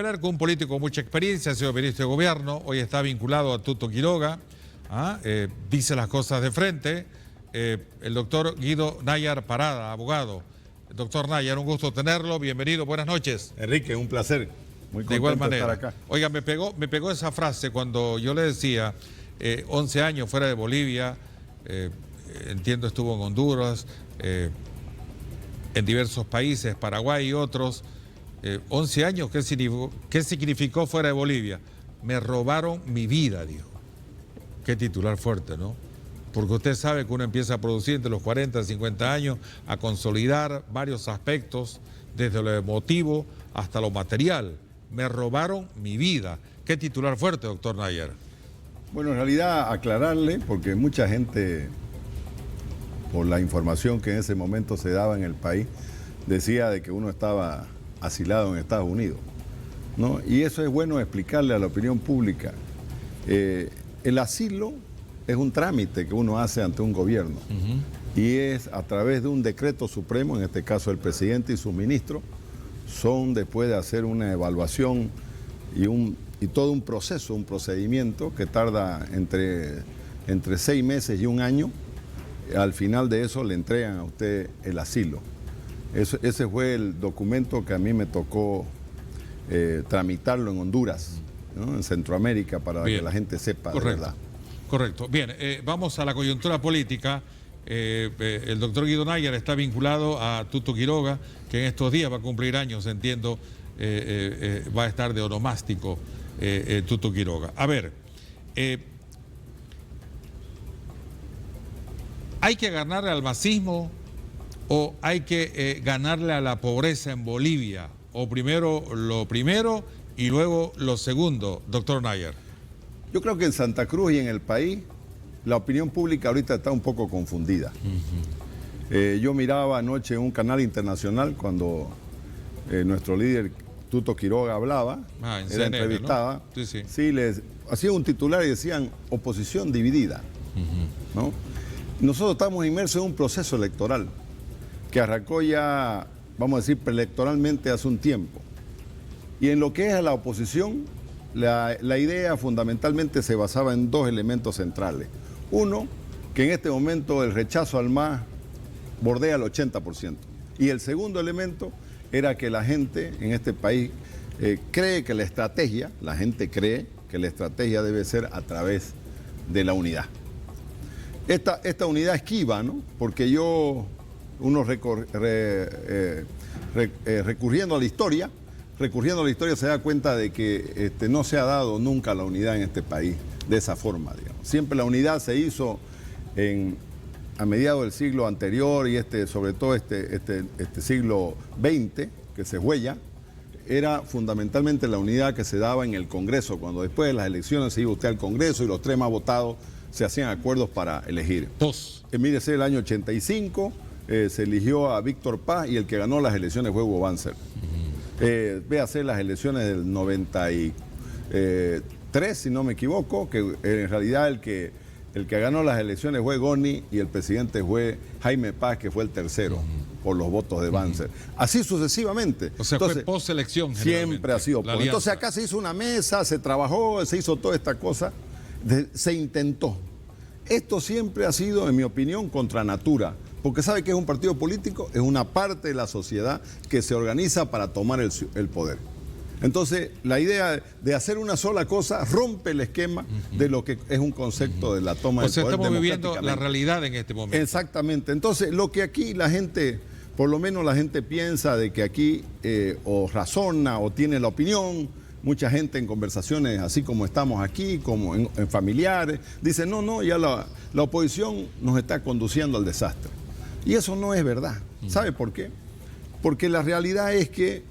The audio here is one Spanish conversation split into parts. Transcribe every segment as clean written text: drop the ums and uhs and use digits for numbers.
Hablar con un político con mucha experiencia, ha sido ministro de gobierno, hoy está vinculado a Tuto Quiroga, dice las cosas de frente, el doctor Guido Nayar Parada, abogado. Doctor Nayar, un gusto tenerlo, bienvenido, buenas noches. Enrique, un placer, muy contento de igual manera. De estar acá. Oiga, me pegó esa frase cuando yo le decía, 11 años fuera de Bolivia, entiendo estuvo en Honduras, en diversos países, Paraguay y otros. 11 años, ¿qué significó fuera de Bolivia? Me robaron mi vida, dijo. Qué titular fuerte, ¿no? Porque usted sabe que uno empieza a producir entre los 40 y 50 años, a consolidar varios aspectos, desde lo emotivo hasta lo material. Me robaron mi vida. Qué titular fuerte, doctor Nayar. Bueno, en realidad aclararle, porque mucha gente, por la información que en ese momento se daba en el país, decía de que uno estaba asilado en Estados Unidos, ¿no? Y eso es bueno explicarle a la opinión pública. El asilo es un trámite que uno hace ante un gobierno y es a través de un decreto supremo, en este caso el presidente y sus ministros, son después de hacer una evaluación y todo un proceso, un procedimiento que tarda entre 6 meses y un año. Al final de eso le entregan a usted el asilo. Ese fue el documento que a mí me tocó tramitarlo en Honduras, ¿no? En Centroamérica, para que la gente sepa. Correcto, de verdad. Correcto. Bien, vamos a la coyuntura política. El doctor Guido Nayar está vinculado a Tuto Quiroga, que en estos días va a cumplir años, entiendo, va a estar de onomástico Tuto Quiroga. A ver, ¿hay que ganarle al masismo o hay que ganarle a la pobreza en Bolivia? ¿O primero lo primero y luego lo segundo, doctor Nayar? Yo creo que en Santa Cruz y en el país la opinión pública ahorita está un poco confundida. Yo miraba anoche en un canal internacional cuando nuestro líder Tuto Quiroga hablaba, en era CNN, entrevistada, ¿no? Sí. Sí, les hacía un titular y decían oposición dividida, ¿no? Nosotros estamos inmersos en un proceso electoral que arrancó ya, vamos a decir, preelectoralmente hace un tiempo. Y en lo que es a la oposición, la idea fundamentalmente se basaba en 2 elementos centrales. Uno, que en este momento el rechazo al MAS bordea el 80%. Y el segundo elemento era que la gente en este país cree que la estrategia debe ser a través de la unidad. Esta unidad esquiva, ¿no? Porque uno recurriendo a la historia se da cuenta de que no se ha dado nunca la unidad en este país de esa forma, digamos. Siempre la unidad se hizo a mediados del siglo anterior y sobre todo este siglo XX, que se huella, era fundamentalmente la unidad que se daba en el Congreso, cuando después de las elecciones se iba usted al Congreso y los 3 más votados se hacían acuerdos para elegir. Mírese, el año 85 se eligió a Víctor Paz y el que ganó las elecciones fue Hugo Banzer. Véase las elecciones del 93, si no me equivoco, que en realidad el que ganó las elecciones fue Goni y el presidente fue Jaime Paz, que fue el tercero por los votos de Banzer. Así sucesivamente. O sea, entonces, fue post-elección. Siempre ha sido post. Entonces acá se hizo una mesa, se trabajó, se hizo toda esta cosa, se intentó. Esto siempre ha sido, en mi opinión, contra natura. Porque sabe que es un partido político, es una parte de la sociedad que se organiza para tomar el poder. Entonces, la idea de hacer una sola cosa rompe el esquema de lo que es un concepto de la toma del poder. O sea, estamos viviendo la realidad en este momento. Exactamente. Entonces, lo que aquí la gente, por lo menos la gente piensa de que aquí o razona o tiene la opinión, mucha gente en conversaciones así como estamos aquí, como en familiares, dice, no, ya la oposición nos está conduciendo al desastre. Y eso no es verdad. ¿Sabe por qué? Porque la realidad es que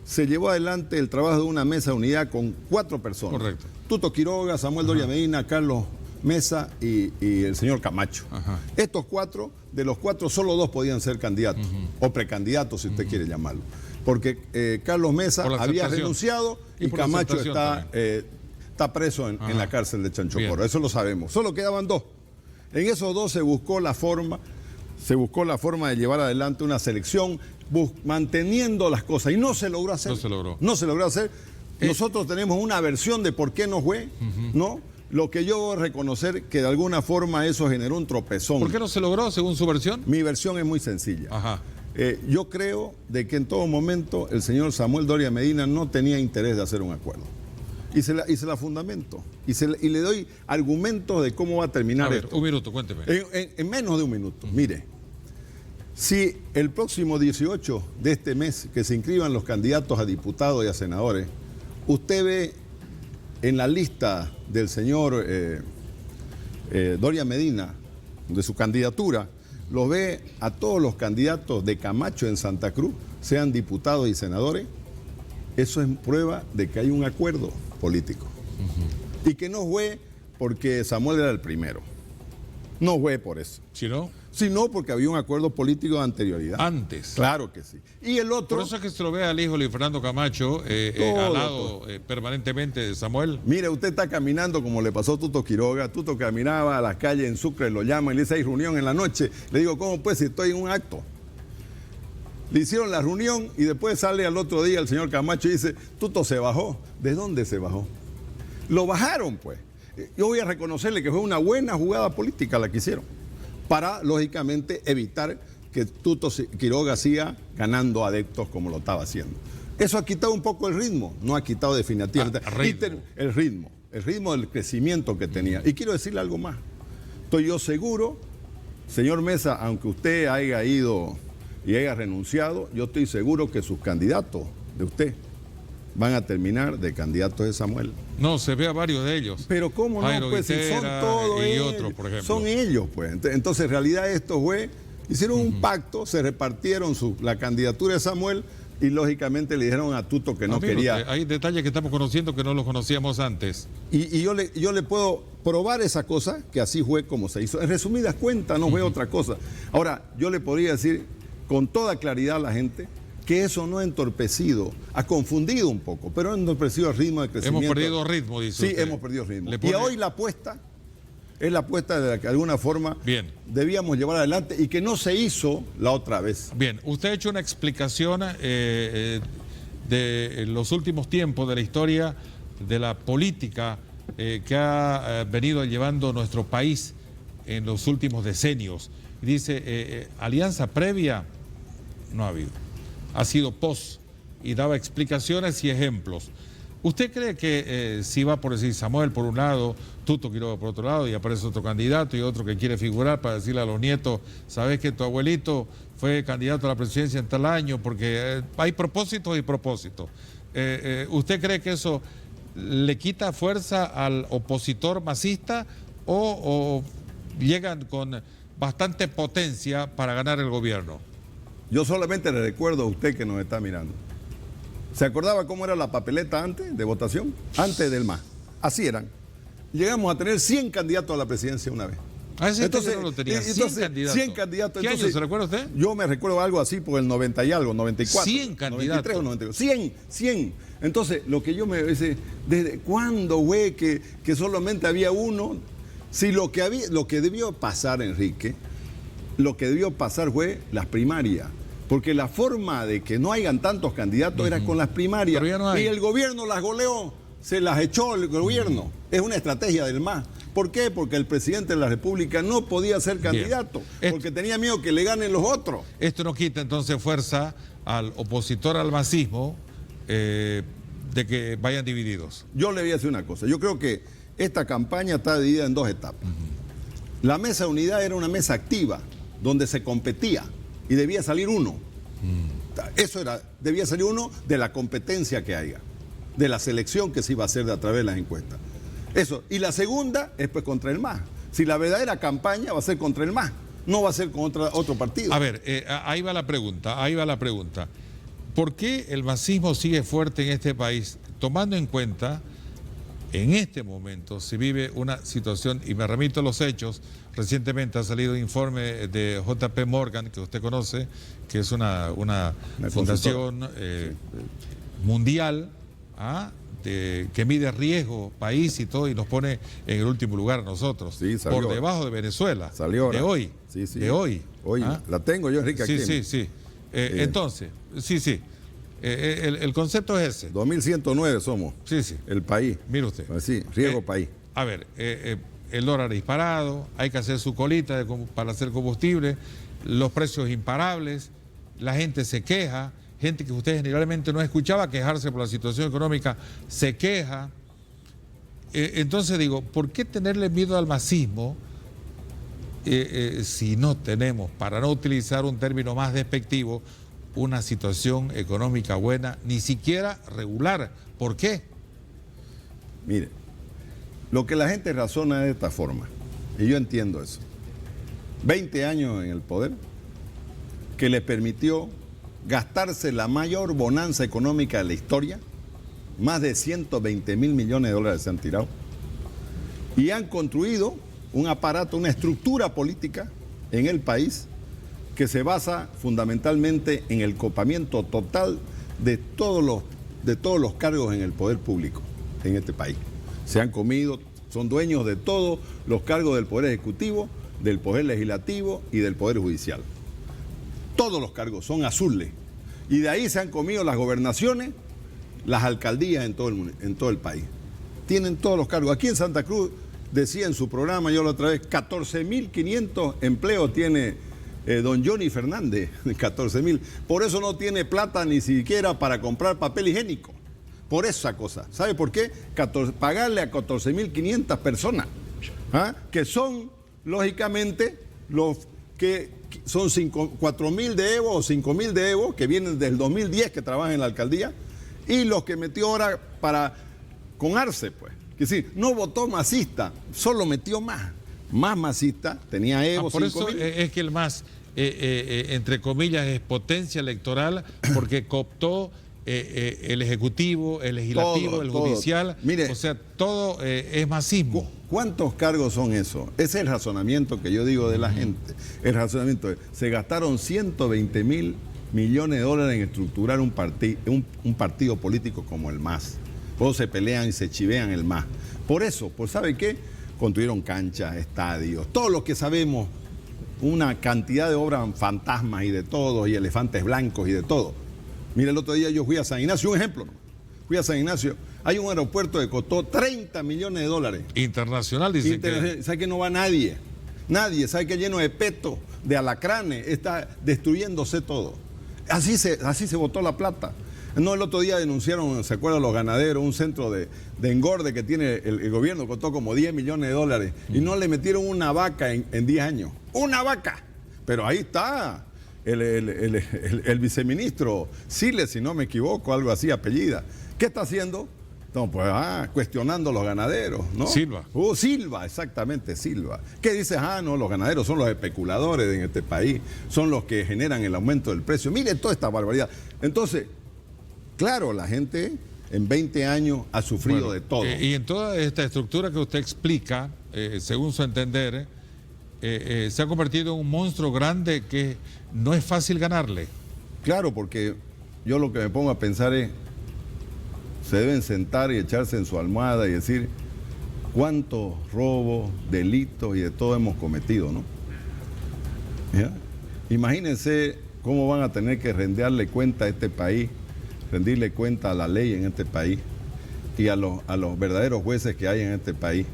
se llevó adelante el trabajo de una mesa de unidad con 4 personas. Correcto. Tuto Quiroga, Samuel Doria Medina, Carlos Mesa y el señor Camacho. Estos 4, de los 4, solo 2 podían ser candidatos, o precandidatos, si usted quiere llamarlo. Porque Carlos Mesa había renunciado y Camacho está preso en la cárcel de Chanchocorro. Eso lo sabemos. Solo quedaban 2. En esos 2 se buscó la forma de llevar adelante una selección manteniendo las cosas y no se logró hacer. No se logró hacer Nosotros tenemos una versión de por qué no fue, ¿no? Lo que yo voy a reconocer que de alguna forma eso generó un tropezón. ¿Por qué no se logró, según su versión? Mi versión es muy sencilla. Ajá. Yo creo de que en todo momento el señor Samuel Doria Medina no tenía interés de hacer un acuerdo. Y se la fundamento. Y le doy argumentos de cómo va a terminar esto. Un minuto, cuénteme. En menos de un minuto. Mire, si el próximo 18 de este mes que se inscriban los candidatos a diputados y a senadores, usted ve en la lista del señor Doria Medina, de su candidatura, lo ve a todos los candidatos de Camacho en Santa Cruz, sean diputados y senadores, eso es prueba de que hay un acuerdo político. Y que no fue porque Samuel era el primero. No fue por eso. ¿Sí, no? Sino porque había un acuerdo político de anterioridad. Antes. Claro que sí. Y el otro... Por eso es que se lo ve al hijo Luis Fernando Camacho al lado permanentemente de Samuel. Mire, usted está caminando como le pasó a Tuto Quiroga. Tuto caminaba a las calles en Sucre, lo llaman y le dice, hay reunión en la noche. Le digo, ¿cómo pues si estoy en un acto? Le hicieron la reunión y después sale al otro día el señor Camacho y dice, Tuto se bajó. ¿De dónde se bajó? Lo bajaron, pues. Yo voy a reconocerle que fue una buena jugada política la que hicieron, para, lógicamente, evitar que Tuto Quiroga siga ganando adeptos como lo estaba haciendo. Eso ha quitado un poco el ritmo, no ha quitado definitivamente el ritmo del crecimiento que tenía. Y quiero decirle algo más. Estoy yo seguro, señor Mesa, aunque usted haya ido y haya renunciado, yo estoy seguro que sus candidatos de usted van a terminar de candidatos de Samuel. No, se ve a varios de ellos. Pero cómo no, Jairo pues si son Guitera todos y ellos, otros, por ejemplo. son ellos, pues. Entonces, en realidad esto fue, hicieron un pacto, se repartieron la candidatura de Samuel y lógicamente le dijeron a Tuto que no quería. Hay detalles que estamos conociendo que no los conocíamos antes. Y yo le puedo probar esa cosa, que así fue como se hizo. En resumidas cuentas, no fue otra cosa. Ahora, yo le podría decir con toda claridad a la gente que eso no ha entorpecido, ha confundido un poco, pero ha entorpecido el ritmo de crecimiento. Hemos perdido ritmo, dice Sí, usted. hemos perdido ritmo. Y hoy la apuesta es la apuesta de la que de alguna forma debíamos llevar adelante y que no se hizo la otra vez. Bien, usted ha hecho una explicación de los últimos tiempos de la historia de la política que ha venido llevando nuestro país en los últimos decenios. Dice, alianza previa no ha habido. Ha sido post y daba explicaciones y ejemplos. ¿Usted cree que si va por decir Samuel por un lado, Tuto Quiroga por otro lado y aparece otro candidato y otro que quiere figurar para decirle a los nietos, sabes que tu abuelito fue candidato a la presidencia en tal año? Porque hay propósitos y propósitos. ¿Usted cree que eso le quita fuerza al opositor masista o llegan con bastante potencia para ganar el gobierno? Yo solamente le recuerdo a usted que nos está mirando. ¿Se acordaba cómo era la papeleta antes de votación? Antes del MAS. Así eran. Llegamos a tener 100 candidatos a la presidencia una vez. Entonces no lo tenía. 100 candidatos. 100 candidatos. ¿Qué año se recuerda usted? Yo me recuerdo algo así por el 90 y algo, 94. 100 candidatos. 93 o 92. 100. Entonces, lo que yo me dice, ¿desde cuándo, güey, que solamente había uno? Si lo que debió pasar, Enrique, lo que debió pasar fue las primarias. Porque la forma de que no hayan tantos candidatos era con las primarias. Pero ya no hay. Y el gobierno las goleó, se las echó el gobierno. Es una estrategia del MAS. ¿Por qué? Porque el presidente de la República no podía ser candidato, porque tenía miedo que le ganen los otros. Esto no quita entonces fuerza al opositor al masismo de que vayan divididos. Yo le voy a decir una cosa. Yo creo que esta campaña está dividida en dos etapas. La mesa de unidad era una mesa activa, donde se competía. Y debía salir uno. Debía salir uno de la competencia que haya, de la selección que se iba a hacer a través de las encuestas. Eso. Y la segunda es pues contra el MAS. Si la verdadera campaña va a ser contra el MAS, no va a ser contra otro partido. A ver, ahí va la pregunta. ¿Por qué el masismo sigue fuerte en este país, tomando en cuenta en este momento se vive una situación, y me remito a los hechos? Recientemente ha salido un informe de JP Morgan, que usted conoce, que es una fundación mundial que mide riesgo, país y todo, y nos pone en el último lugar a nosotros, por debajo de Venezuela, de hoy. De hoy. Hoy la tengo yo, Enrique, aquí. Sí. Entonces, El concepto es ese. 2109 somos. Sí, sí. El país. Mire usted. Sí, riesgo país. A ver, el dólar disparado, hay que hacer su colita para hacer combustible, los precios imparables, la gente se queja, gente que usted generalmente no escuchaba quejarse por la situación económica, se queja. Entonces digo, ¿por qué tenerle miedo al masismo si no tenemos, para no utilizar un término más despectivo, una situación económica buena, ni siquiera regular? ¿Por qué? Mire, lo que la gente razona es de esta forma, y yo entiendo eso. 20 años en el poder, que le permitió gastarse la mayor bonanza económica de la historia, más de 120.000 millones de dólares se han tirado, y han construido un aparato, una estructura política en el país que se basa fundamentalmente en el copamiento total de todos los cargos en el poder público en este país. Se han comido, son dueños de todos los cargos del Poder Ejecutivo, del Poder Legislativo y del Poder Judicial. Todos los cargos son azules. Y de ahí se han comido las gobernaciones, las alcaldías en todo el país. Tienen todos los cargos. Aquí en Santa Cruz, decía en su programa, yo la otra vez, 14.500 empleos tiene don Johnny Fernández, 14.000. Por eso no tiene plata ni siquiera para comprar papel higiénico. Por esa cosa. ¿Sabe por qué? Pagarle a 14.500 personas, que son, lógicamente, los que son 4.000 de Evo o 5.000 de Evo, que vienen del 2010, que trabajan en la alcaldía, y los que metió ahora con Arce, pues. Que sí, no votó masista, solo metió más masista, tenía Evo, por eso es que el MAS, entre comillas, es potencia electoral, porque cooptó el Ejecutivo, el Legislativo, todo, el Judicial, mire, o sea, todo es masismo. ¿Cuántos cargos son esos? Ese es el razonamiento que yo digo de la gente. El razonamiento es, se gastaron 120.000 millones de dólares en estructurar un partido político como el MAS. Todos se pelean y se chivean el MAS. Por eso, pues ¿sabe qué? Construyeron canchas, estadios, todo lo que sabemos, una cantidad de obras fantasmas y de todo, y elefantes blancos y de todo. Mire, el otro día yo fui a San Ignacio, un ejemplo, ¿no? Fui a San Ignacio, hay un aeropuerto que costó 30 millones de dólares. Internacional, dicen que... ¿Sabe que no va nadie? Nadie, ¿sabe que lleno de peto, de alacranes, está destruyéndose todo? Así se botó la plata. No, el otro día denunciaron, ¿se acuerdan los ganaderos? Un centro de engorde que tiene el gobierno, costó como 10 millones de dólares, y no le metieron una vaca en 10 años. ¡Una vaca! Pero ahí está el viceministro Siles, si no me equivoco, algo así, apellida. ¿Qué está haciendo? No, pues cuestionando a los ganaderos, ¿no? Silva. Silva, exactamente, Silva. ¿Qué dices? No, los ganaderos son los especuladores en este país, son los que generan el aumento del precio. Mire toda esta barbaridad. Entonces, claro, la gente en 20 años ha sufrido de todo. Y en toda esta estructura que usted explica, según su entender, se ha convertido en un monstruo grande que no es fácil ganarle. Claro, porque yo lo que me pongo a pensar es, se deben sentar y echarse en su almohada y decir cuántos robos, delitos y de todo hemos cometido, ¿no? ¿Ya? Imagínense cómo van a tener que rendirle cuenta a este país, rendirle cuenta a la ley en este país y a los verdaderos jueces que hay en este país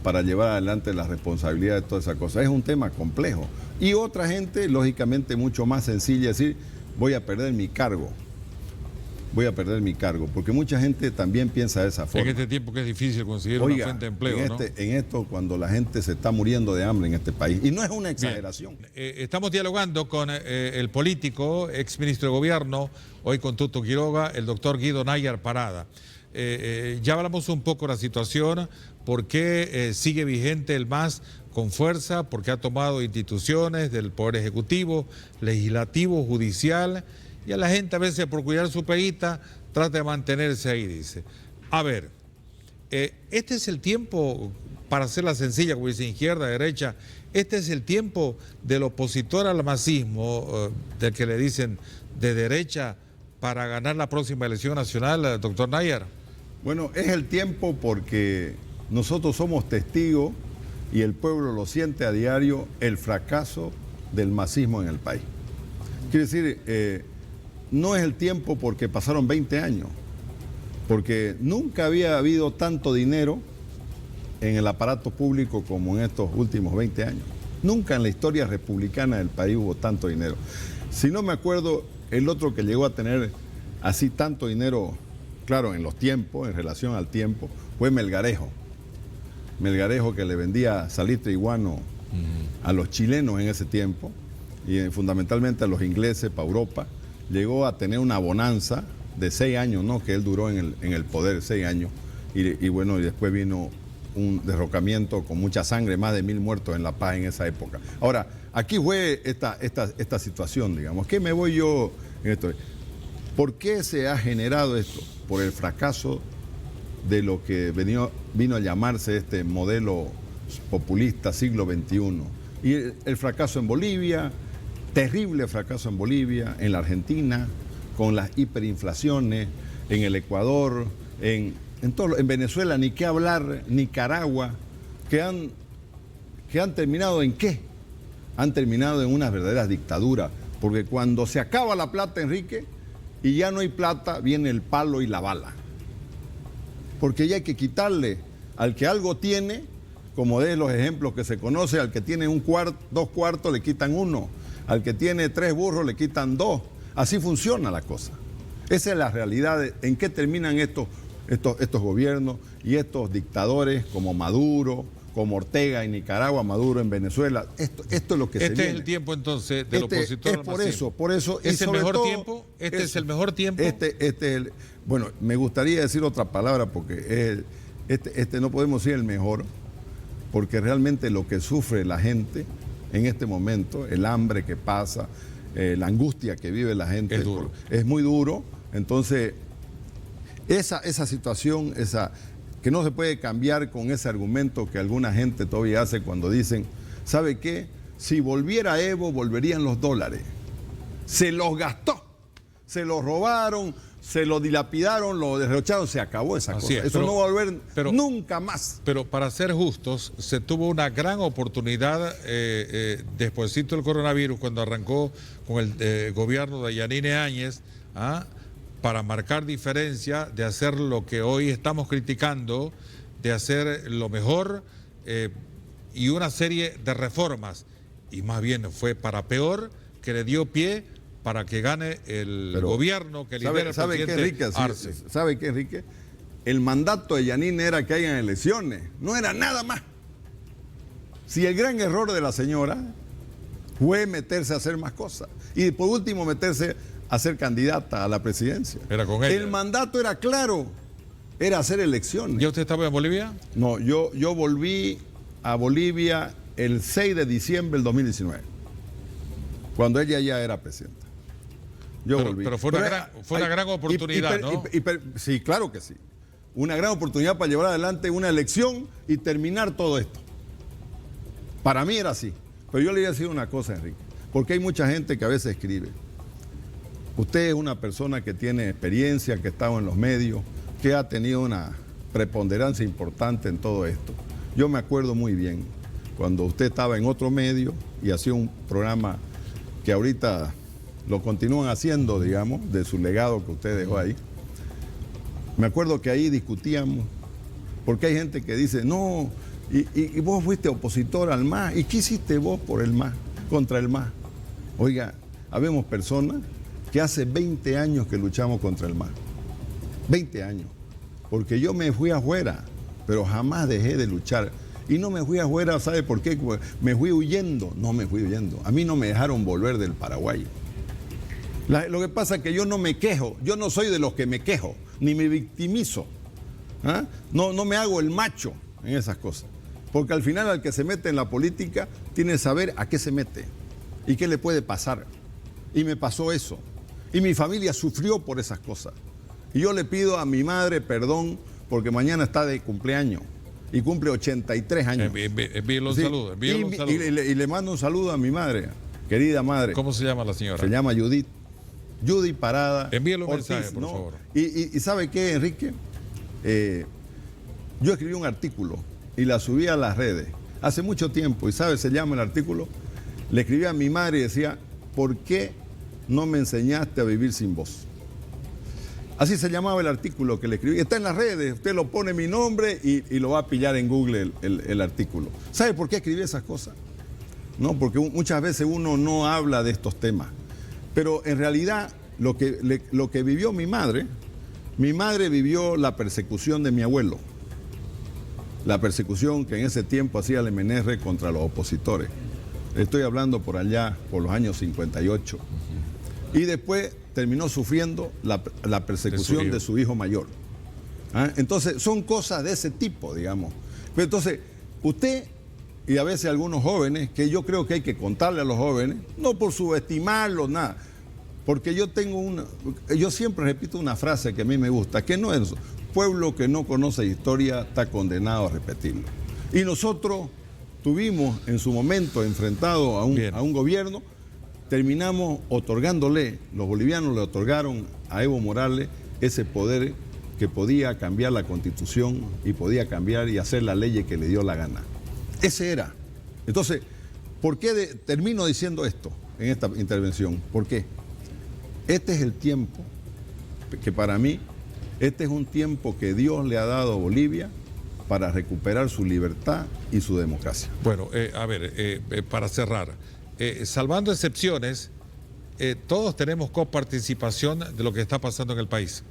para llevar adelante la responsabilidad de todas esas cosas. Es un tema complejo. Y otra gente, lógicamente, mucho más sencilla, decir, voy a perder mi cargo. Voy a perder mi cargo, porque mucha gente también piensa de esa forma. En este tiempo que es difícil conseguir una fuente de empleo, en esto, cuando la gente se está muriendo de hambre en este país, y no es una exageración. Estamos dialogando con el político, exministro de Gobierno, hoy con Tuto Quiroga, el doctor Guido Nayar Parada. Ya hablamos un poco de la situación, por qué sigue vigente el MAS con fuerza, porque ha tomado instituciones del Poder Ejecutivo, Legislativo, Judicial, y a la gente a veces por cuidar su peguita trata de mantenerse ahí, dice. A ver, este es el tiempo, para hacerla sencilla, como dice izquierda, derecha, este es el tiempo del opositor al masismo, del que le dicen de derecha, para ganar la próxima elección nacional, doctor Nayar. Bueno, es el tiempo porque nosotros somos testigos y el pueblo lo siente a diario, el fracaso del masismo en el país. Quiere decir, no es el tiempo porque pasaron 20 años, porque nunca había habido tanto dinero en el aparato público como en estos últimos 20 años. Nunca en la historia republicana del país hubo tanto dinero. Si no me acuerdo, el otro que llegó a tener así tanto dinero, claro, en los tiempos, en relación al tiempo, fue Melgarejo. Melgarejo, que le vendía salitre y guano a los chilenos en ese tiempo, y fundamentalmente a los ingleses para Europa. Llegó a tener una bonanza de 6 años, ¿no? Que él duró en el poder 6 años. Y bueno, y después vino un derrocamiento con mucha sangre, más de 1000 muertos en La Paz en esa época. Ahora, aquí fue esta situación, digamos. ¿Qué me voy yo en esto? ¿Por qué se ha generado esto? Por el fracaso de lo que vino a llamarse este modelo populista siglo XXI. Y el fracaso en Bolivia, terrible fracaso en Bolivia, en la Argentina, con las hiperinflaciones, en el Ecuador, en Venezuela, ni qué hablar, Nicaragua, que han terminado ¿en qué? Han terminado en unas verdaderas dictaduras, porque cuando se acaba la plata, Enrique, y ya no hay plata, viene el palo y la bala. Porque ya hay que quitarle al que algo tiene, como de los ejemplos que se conoce, al que tiene 2 cuartos le quitan 1, al que tiene 3 burros le quitan 2. Así funciona la cosa. Esa es la realidad en qué terminan estos gobiernos y estos dictadores como Maduro, como Ortega en Nicaragua, Maduro en Venezuela. Esto es lo que se viene. Este es el tiempo entonces del opositor. Es por eso. ¿Es el mejor tiempo? ¿Es el mejor tiempo? Bueno, me gustaría decir otra palabra porque no podemos decir el mejor, porque realmente lo que sufre la gente en este momento, el hambre que pasa, la angustia que vive la gente, es muy duro. Entonces, esa situación, que no se puede cambiar con ese argumento que alguna gente todavía hace cuando dicen, ¿sabe qué? Si volviera Evo, volverían los dólares. Se los gastó, se los robaron, se lo dilapidaron, lo derrocharon, se acabó esa cosa. Eso no va a volver nunca más. Pero para ser justos, se tuvo una gran oportunidad despuésito del coronavirus, cuando arrancó con el gobierno de Yanine Áñez, para marcar diferencia, de hacer lo que hoy estamos criticando, de hacer lo mejor y una serie de reformas. Y más bien fue para peor, que le dio pie para que gane el gobierno que lidera el presidente Arce. ¿Sabe qué, Enrique? El mandato de Yanine era que hayan elecciones, no era nada más. Si el gran error de la señora fue meterse a hacer más cosas y por último meterse a ser candidata a la presidencia. Era con ella. El mandato era claro, era hacer elecciones. ¿Ya usted estaba en Bolivia? No, yo volví a Bolivia el 6 de diciembre del 2019, cuando ella ya era presidenta. Yo volví. Pero fue una gran oportunidad, ¿no? Sí, claro que sí. Una gran oportunidad para llevar adelante una elección y terminar todo esto. Para mí era así. Pero yo le voy a decir una cosa, Enrique, porque hay mucha gente que a veces escribe. Usted es una persona que tiene experiencia, que ha estado en los medios, que ha tenido una preponderancia importante en todo esto. Yo me acuerdo muy bien cuando usted estaba en otro medio y hacía un programa que ahorita lo continúan haciendo, digamos, de su legado que usted dejó ahí. Me acuerdo que ahí discutíamos, porque hay gente que dice, no, y vos fuiste opositor al MAS, ¿y qué hiciste vos por el MAS, contra el MAS? Oiga, habemos personas que hace 20 años que luchamos contra el MAS. 20 años. Porque yo me fui afuera, pero jamás dejé de luchar. Y no me fui afuera, ¿sabe por qué? Me fui huyendo. No me fui huyendo. A mí no me dejaron volver del Paraguay. Lo que pasa es que yo no me quejo. Yo no soy de los que me quejo, ni me victimizo. No me hago el macho en esas cosas. Porque al final al que se mete en la política tiene que saber a qué se mete y qué le puede pasar. Y me pasó eso. Y mi familia sufrió por esas cosas. Y yo le pido a mi madre perdón porque mañana está de cumpleaños y cumple 83 años. Envíele un saludo. Y le mando un saludo a mi madre, querida madre. ¿Cómo se llama la señora? Se llama Judith. Judy Parada. Envíele un mensaje, por favor. Y ¿sabe qué, Enrique? Yo escribí un artículo y la subí a las redes hace mucho tiempo. ¿Y sabe? Se llama el artículo. Le escribí a mi madre y decía, ¿por qué no me enseñaste a vivir sin vos. Así se llamaba el artículo que le escribí. Está en las redes, usted lo pone mi nombre y lo va a pillar en Google el artículo. ¿Sabe por qué escribí esas cosas? No, porque muchas veces uno no habla de estos temas. Pero en realidad lo que vivió mi madre vivió la persecución de mi abuelo. La persecución que en ese tiempo hacía el MNR contra los opositores. Estoy hablando por allá, por los años 58. Y después terminó sufriendo la persecución de su hijo mayor. ¿Ah? Entonces, son cosas de ese tipo, digamos. Pero entonces, usted y a veces algunos jóvenes, que yo creo que hay que contarle a los jóvenes, no por subestimarlos, nada, porque yo siempre repito una frase que a mí me gusta, que no es: pueblo que no conoce historia está condenado a repetirlo. Y nosotros tuvimos en su momento enfrentado a un gobierno, terminamos otorgándole, los bolivianos le otorgaron a Evo Morales ese poder que podía cambiar la Constitución y podía cambiar y hacer la ley que le dio la gana. Ese era. Entonces, ¿por qué termino diciendo esto en esta intervención? ¿Por qué? Este es el tiempo que para mí, este es un tiempo que Dios le ha dado a Bolivia para recuperar su libertad y su democracia. Bueno, para cerrar, salvando excepciones, todos tenemos coparticipación de lo que está pasando en el país.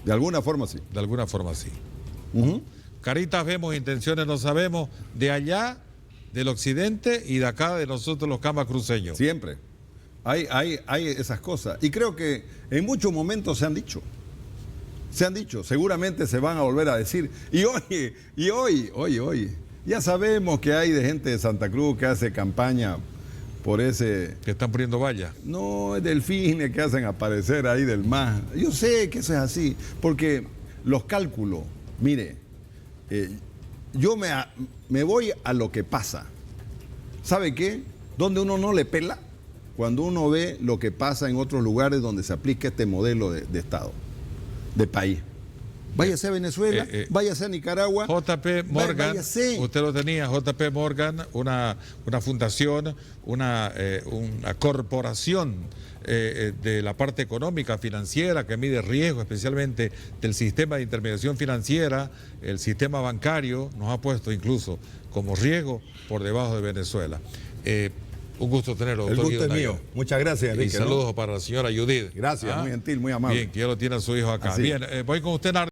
De alguna forma sí. De alguna forma sí. Caritas vemos, intenciones no sabemos, de allá, del occidente y de acá de nosotros los camacruceños. Siempre. Hay esas cosas. Y creo que en muchos momentos se han dicho. Seguramente se van a volver a decir. Y hoy, ya sabemos que hay de gente de Santa Cruz que hace campaña por ese... Que están poniendo vallas. No, delfines que hacen aparecer ahí del mar. Yo sé que eso es así, porque los cálculos, mire, yo me voy a lo que pasa. ¿Sabe qué? Donde uno no le pela, cuando uno ve lo que pasa en otros lugares donde se aplica este modelo de Estado, de país. Váyase a Venezuela, váyase a Nicaragua. JP Morgan, váyase. Usted lo tenía, JP Morgan, una fundación, una corporación de la parte económica, financiera, que mide riesgo, especialmente del sistema de intermediación financiera, el sistema bancario, nos ha puesto incluso como riesgo por debajo de Venezuela. Un gusto tenerlo, doctor. El gusto es mío. Muchas gracias, Enrique. Y saludos para la señora Judith. Gracias, muy gentil, muy amable. Bien, que ya lo tiene a su hijo acá. Así. Bien, voy con usted,